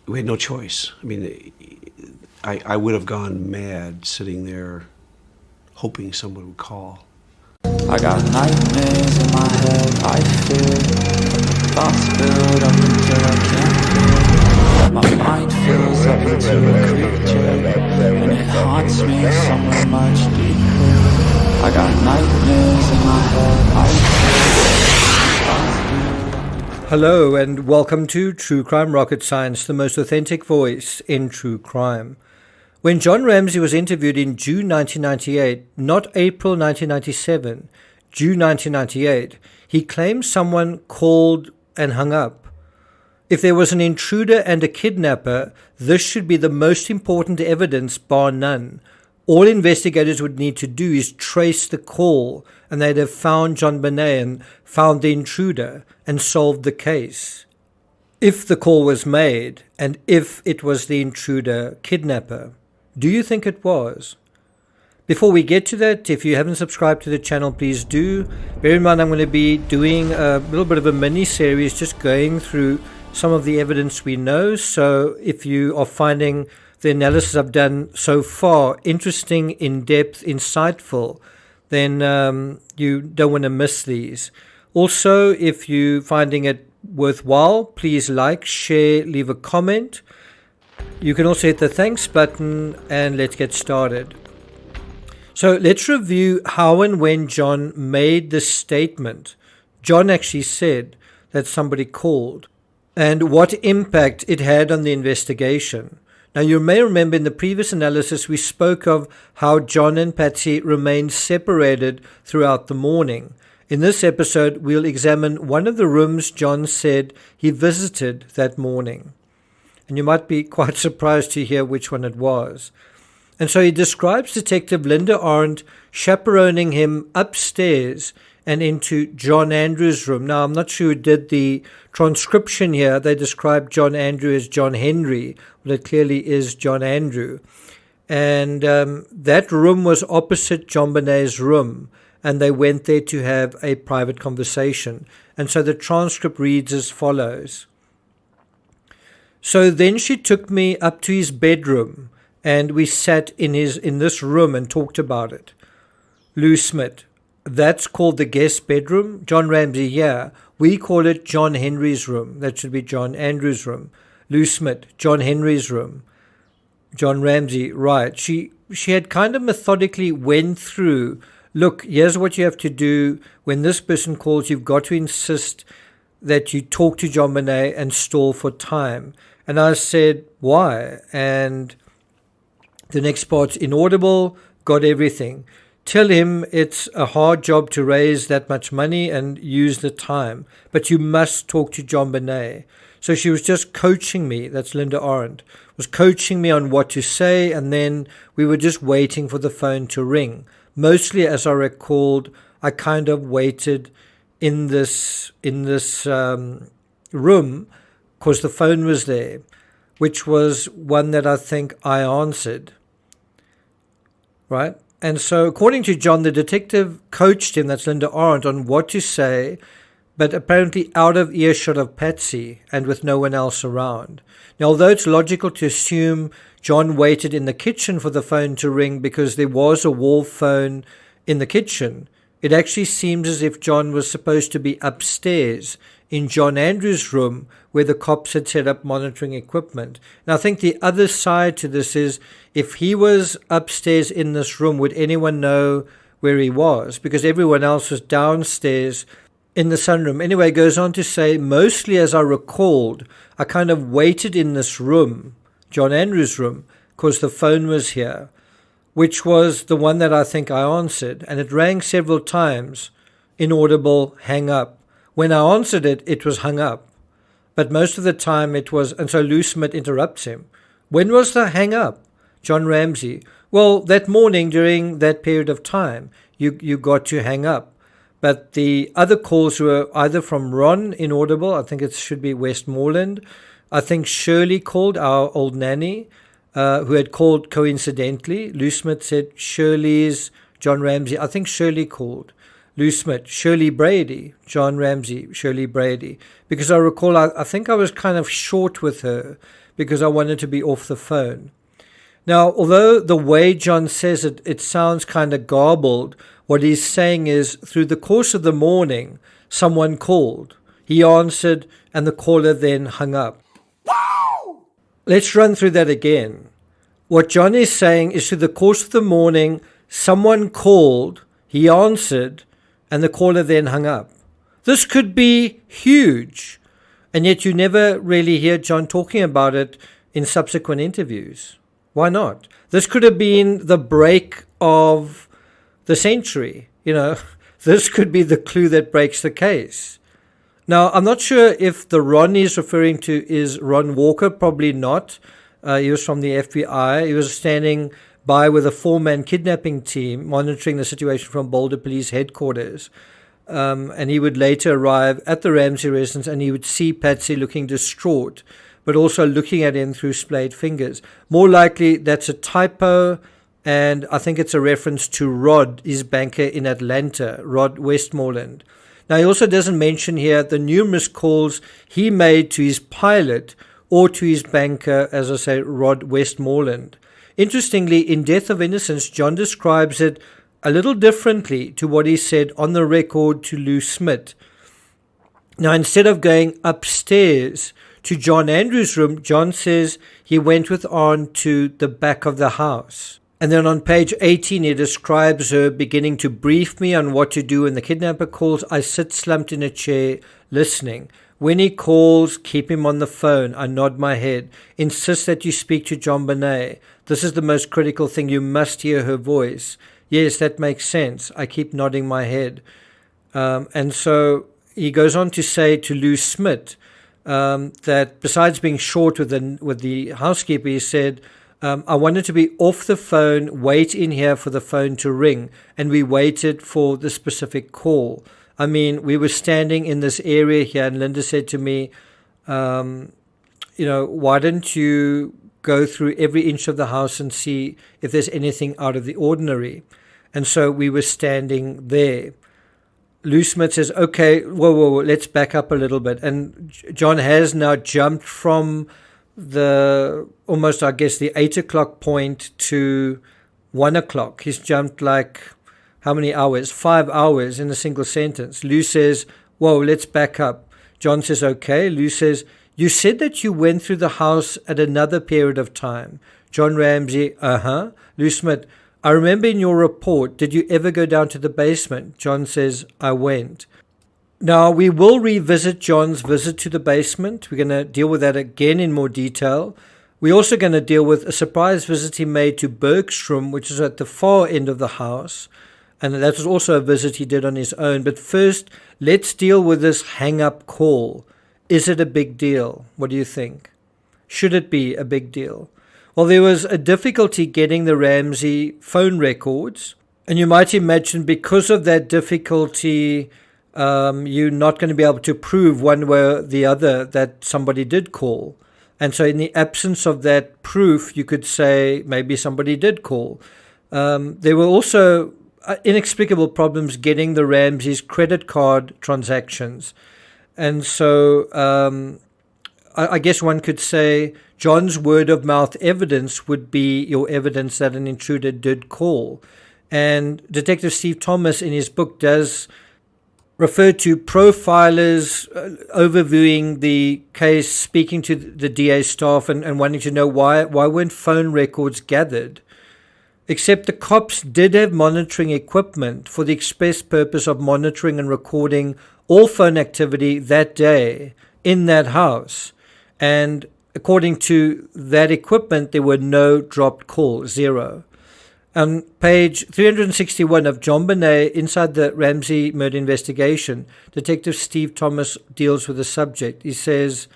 we had no choice. I mean, I would have gone mad sitting there hoping someone would call. I got nightmares in my head, I fear thoughts build up until I can't feel. My mind fills up into a creature, and it haunts me somewhere much deeper. I got nightmares in my head, I fear. Hello and welcome to True Crime Rocket Science, the most authentic voice in true crime. When John Ramsey was interviewed in June 1998, not April 1997, June 1998, he claimed someone called and hung up. If there was an intruder and a kidnapper, this should be the most important evidence, bar none. All investigators would need to do is trace the call, and they'd have found JonBenet and found the intruder and solved the case. If the call was made, and if it was the intruder kidnapper. Do you think it was? Before we get to that, if you haven't subscribed to the channel, please do. Bear in mind I'm going to be doing a little bit of a mini-series, just going through some of the evidence we know. So if you are finding the analysis I've done so far interesting, in-depth, insightful, then you don't want to miss these. Also, if you're finding it worthwhile, please like, share, leave a comment. You can also hit the thanks button, and let's get started. So let's review how and when John made this statement. John actually said that somebody called, and what impact it had on the investigation. Now, you may remember in the previous analysis we spoke of how John and Patsy remained separated throughout the morning. In this episode, we'll examine one of the rooms John said he visited that morning. And you might be quite surprised to hear which one it was. And so he describes Detective Linda Arndt chaperoning him upstairs and into John Andrews' room. Now, I'm not sure who did the transcription here. They described John Andrew as John Henry. Well, it clearly is John Andrew. And that room was opposite JonBenet's room, and they went there to have a private conversation. And so the transcript reads as follows. So then she took me up to his bedroom, and we sat in this room and talked about it. Lou Smith, that's called the guest bedroom? John Ramsey, yeah. We call it John Henry's room. That should be John Andrews' room. Lou Smith, John Henry's room. John Ramsey, right. She had kind of methodically went through, look, here's what you have to do. When this person calls, you've got to insist that you talk to JonBenet and stall for time. And I said, why? And the next part's inaudible, got everything. Tell him it's a hard job to raise that much money and use the time, but you must talk to JonBenet. So she was just coaching me, that's Linda Arndt, was coaching me on what to say, and then we were just waiting for the phone to ring. Mostly, as I recalled, I kind of waited in this room because the phone was there, which was one that I think I answered, right? And so according to John, the detective coached him, that's Linda Arndt, on what to say, but apparently out of earshot of Patsy and with no one else around. Now, although it's logical to assume John waited in the kitchen for the phone to ring because there was a wall phone in the kitchen, it actually seems as if John was supposed to be upstairs in John Andrews' room where the cops had set up monitoring equipment. And I think the other side to this is, if he was upstairs in this room, would anyone know where he was? Because everyone else was downstairs in the sunroom. Anyway, it goes on to say, mostly as I recalled, I kind of waited in this room, John Andrews' room, because the phone was here, which was the one that I think I answered. And it rang several times, inaudible, hang up. When I answered it, it was hung up. But most of the time it was, and so Lou Smith interrupts him. When was the hang up? John Ramsey. Well, that morning during that period of time, you got to hang up. But the other calls were either from Ron, inaudible, I think it should be Westmoreland. I think Shirley called, our old nanny, who had called coincidentally. Lou Smith said Shirley's, John Ramsey. I think Shirley called. Lou Smith, Shirley Brady, John Ramsey, Shirley Brady. Because I recall, I think I was kind of short with her because I wanted to be off the phone. Now, although the way John says it, it sounds kind of garbled, what he's saying is, through the course of the morning, someone called. He answered, and the caller then hung up. Wow! Let's run through that again. What John is saying is, through the course of the morning, someone called, he answered, and the caller then hung up. This could be huge, and yet you never really hear John talking about it in subsequent interviews. Why not? This could have been the break of the century. This could be the clue that breaks the case. Now, I'm not sure if the Ron he's referring to is Ron Walker, probably not. He was from the FBI. He was standing by with a 4-man kidnapping team monitoring the situation from Boulder Police Headquarters. And he would later arrive at the Ramsey residence and he would see Patsy looking distraught, but also looking at him through splayed fingers. More likely, that's a typo, and I think it's a reference to Rod, his banker in Atlanta, Rod Westmoreland. Now, he also doesn't mention here the numerous calls he made to his pilot or to his banker, as I say, Rod Westmoreland. Interestingly, in Death of Innocence, John describes it a little differently to what he said on the record to Lou Smith. Now, instead of going upstairs to John Andrews' room, John says he went with Arndt to the back of the house. And then on page 18, he describes her beginning to brief me on what to do when the kidnapper calls. I sit slumped in a chair, listening. When he calls, keep him on the phone. I nod my head. Insist that you speak to JONBENET. This is the most critical thing. You must hear her voice. Yes, that makes sense. I keep nodding my head. And so he goes on to say to Lou Smith that besides being short with the housekeeper, he said, I wanted to be off the phone, wait in here for the phone to ring. And we waited for the specific call. I mean, we were standing in this area here, and Linda said to me, why don't you go through every inch of the house and see if there's anything out of the ordinary? And so we were standing there. Lou Smith says, okay, whoa, let's back up a little bit. And John has now jumped from the 8 o'clock point to 1 o'clock. He's jumped like how many hours? 5 hours in a single sentence. Lou says, whoa, let's back up. John says, okay. Lou says, you said that you went through the house at another period of time. John Ramsey, Lou Smith, I remember in your report, did you ever go down to the basement? John says, I went. Now, we will revisit John's visit to the basement. We're going to deal with that again in more detail. We're also going to deal with a surprise visit he made to Bergstrom, which is at the far end of the house. And that was also a visit he did on his own. But first, let's deal with this hang-up call. Is it a big deal? What do you think? Should it be a big deal? Well, there was a difficulty getting the Ramsey phone records. And you might imagine because of that difficulty, you're not going to be able to prove one way or the other that somebody did call. And so in the absence of that proof, you could say maybe somebody did call. There were also inexplicable problems getting the Ramsey's credit card transactions. And so I guess one could say John's word-of-mouth evidence would be your evidence that an intruder did call. And Detective Steve Thomas in his book does refer to profilers overviewing the case, speaking to the DA staff and wanting to know why weren't phone records gathered. Except the cops did have monitoring equipment for the express purpose of monitoring and recording all phone activity that day in that house. And according to that equipment, there were no dropped calls, 0. On page 361 of JONBENET, Inside the Ramsey Murder Investigation, Detective Steve Thomas deals with the subject. He says,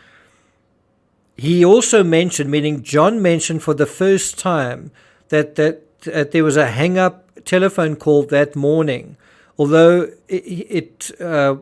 he also mentioned, meaning John mentioned for the first time, that there was a hang-up telephone call that morning. Although it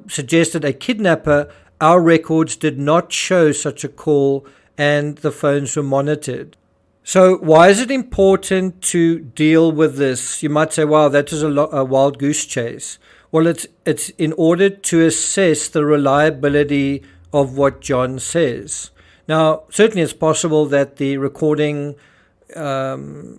suggested a kidnapper, our records did not show such a call and the phones were monitored. So why is it important to deal with this? You might say, wow, that is a wild goose chase. Well, it's in order to assess the reliability of what John says. Now, certainly it's possible that the recording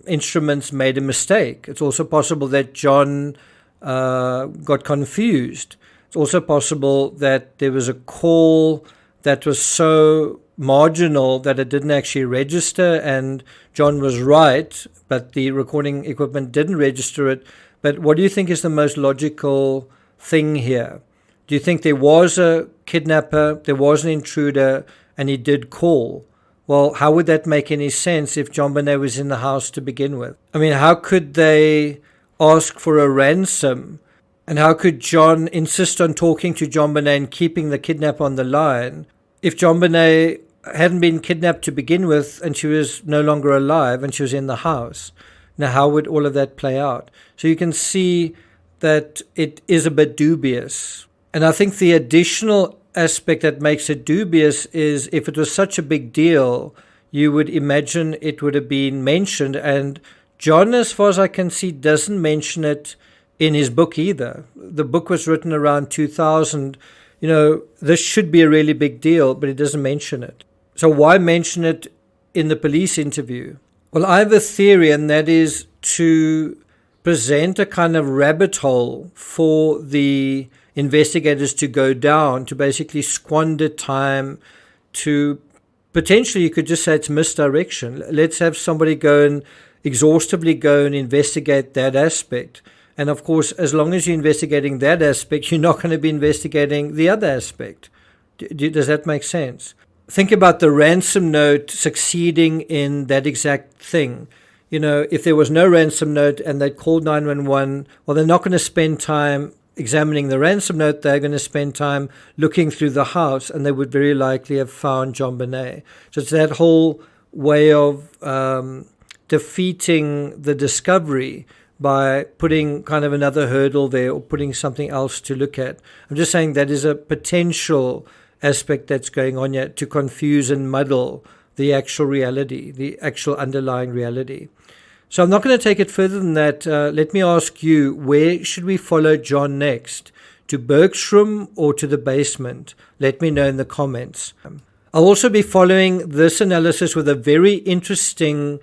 instruments made a mistake. It's also possible that John got confused. It's also possible that there was a call that was so marginal that it didn't actually register, and John was right, but the recording equipment didn't register it. But what do you think is the most logical thing here? Do you think there was a kidnapper, there was an intruder, and he did call? Well, how would that make any sense if JonBenet was in the house to begin with? I mean, how could they ask for a ransom? And how could John insist on talking to JonBenet and keeping the kidnapper on the line if JonBenet hadn't been kidnapped to begin with and she was no longer alive and she was in the house? Now, how would all of that play out? So you can see that it is a bit dubious. And I think the additional aspect that makes it dubious is if it was such a big deal, you would imagine it would have been mentioned. And John, as far as I can see, doesn't mention it in his book either. The book was written around 2000. You know, this should be a really big deal, but he doesn't mention it. So why mention it in the police interview? Well, I have a theory, and that is to present a kind of rabbit hole for the investigators to go down, to basically squander time, to potentially, you could just say it's misdirection. Let's have somebody go and exhaustively go and investigate that aspect. And of course, as long as you're investigating that aspect, you're not going to be investigating the other aspect. Does that make sense? Think about the ransom note succeeding in that exact thing. You know, if there was no ransom note and they called 911, well, they're not going to spend time examining the ransom note. They're going to spend time looking through the house, and they would very likely have found JonBenet. So it's that whole way of defeating the discovery by putting kind of another hurdle there or putting something else to look at. I'm just saying that is a potential aspect that's going on here to confuse and muddle the actual reality, the actual underlying reality. So I'm not going to take it further than that. Let me ask you, where should we follow John next? To Bergstrom or to the basement? Let me know in the comments. I'll also be following this analysis with a very interesting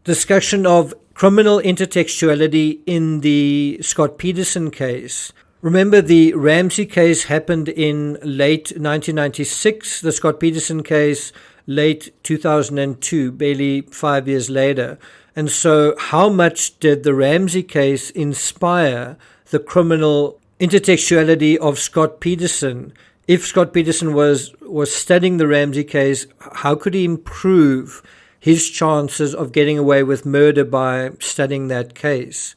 discussion of criminal intertextuality in the Scott Peterson case. Remember, the Ramsey case happened in late 1996, the Scott Peterson case late 2002, barely 5 years later. And so how much did the Ramsey case inspire the criminal intertextuality of Scott Peterson? If Scott Peterson was studying the Ramsey case, how could he improve his chances of getting away with murder by studying that case?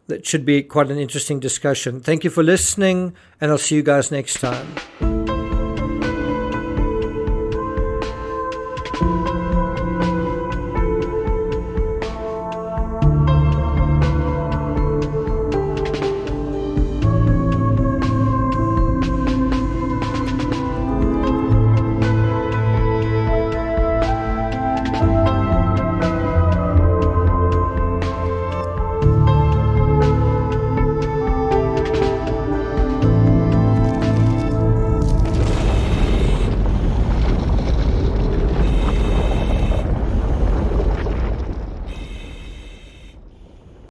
That should be quite an interesting discussion. Thank you for listening, and I'll see you guys next time.